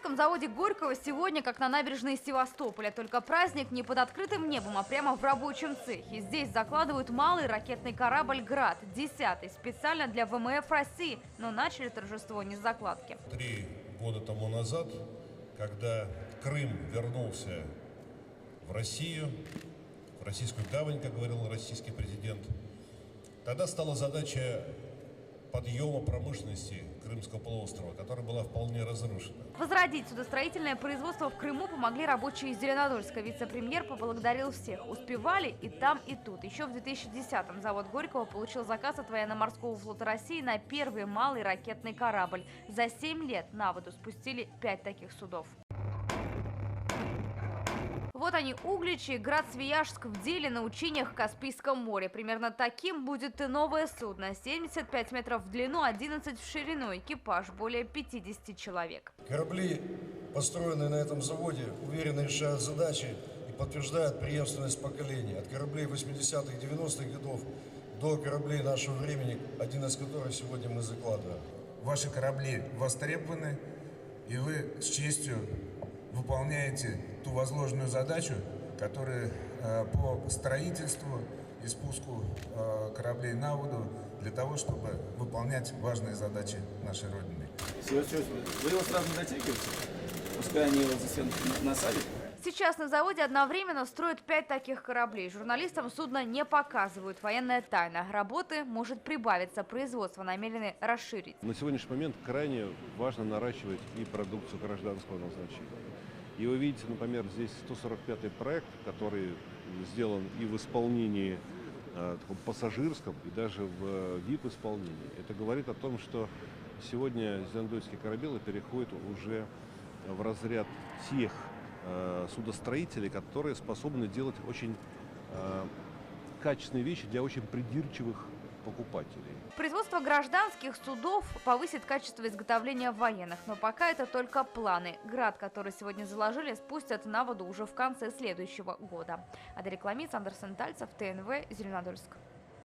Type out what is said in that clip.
морском заводе Горького сегодня, как на набережной Севастополя, только праздник не под открытым небом, а прямо в рабочем цехе. Здесь закладывают малый ракетный корабль «Град», 10-й, специально для ВМФ России. Но начали торжество не с закладки. 3 года тому назад, когда Крым вернулся в Россию, в российскую гавань, как говорил российский президент, тогда стала задача подъема промышленности Крымского полуострова, которая была вполне разрушена. Возродить судостроительное производство в Крыму помогли рабочие из Зеленодольска. Вице-премьер поблагодарил всех. Успевали и там, и тут. Еще в 2010-м завод Горького получил заказ от военно-морского флота России на первый малый ракетный корабль. За 7 лет на воду спустили 5 таких судов. Вот они, Углич и Град-Свияжск в деле на учениях в Каспийском море. Примерно таким будет и новое судно. 75 метров в длину, 11 в ширину. Экипаж более 50 человек. Корабли, построенные на этом заводе, уверенно решают задачи и подтверждают преемственность поколений. От кораблей 80-х, 90-х годов до кораблей нашего времени, один из которых сегодня мы закладываем. Ваши корабли востребованы, и вы с честью выполняете ту возложенную задачу, которая по строительству и спуску кораблей на воду для того, чтобы выполнять важные задачи нашей Родины. Вы его сразу не затягиваете, пускай они его засядут насадят. Сейчас на заводе одновременно строят 5 таких кораблей. Журналистам судно не показывают. Военная тайна. Работы может прибавиться. Производство намерены расширить. На сегодняшний момент крайне важно наращивать и продукцию гражданского назначения. И вы видите, например, здесь 145-й проект, который сделан и в исполнении пассажирском, и даже в VIP-исполнении. Это говорит о том, что сегодня зеленодольские корабелы переходят уже в разряд тех судостроителей, которые способны делать очень качественные вещи для очень придирчивых покупателей. Производство гражданских судов повысит качество изготовления военных. Но пока это только планы. «Град», который сегодня заложили, спустят на воду уже в конце следующего года. Адель Кламиц, Андерсон Тальцев, ТНВ, Зеленодольск.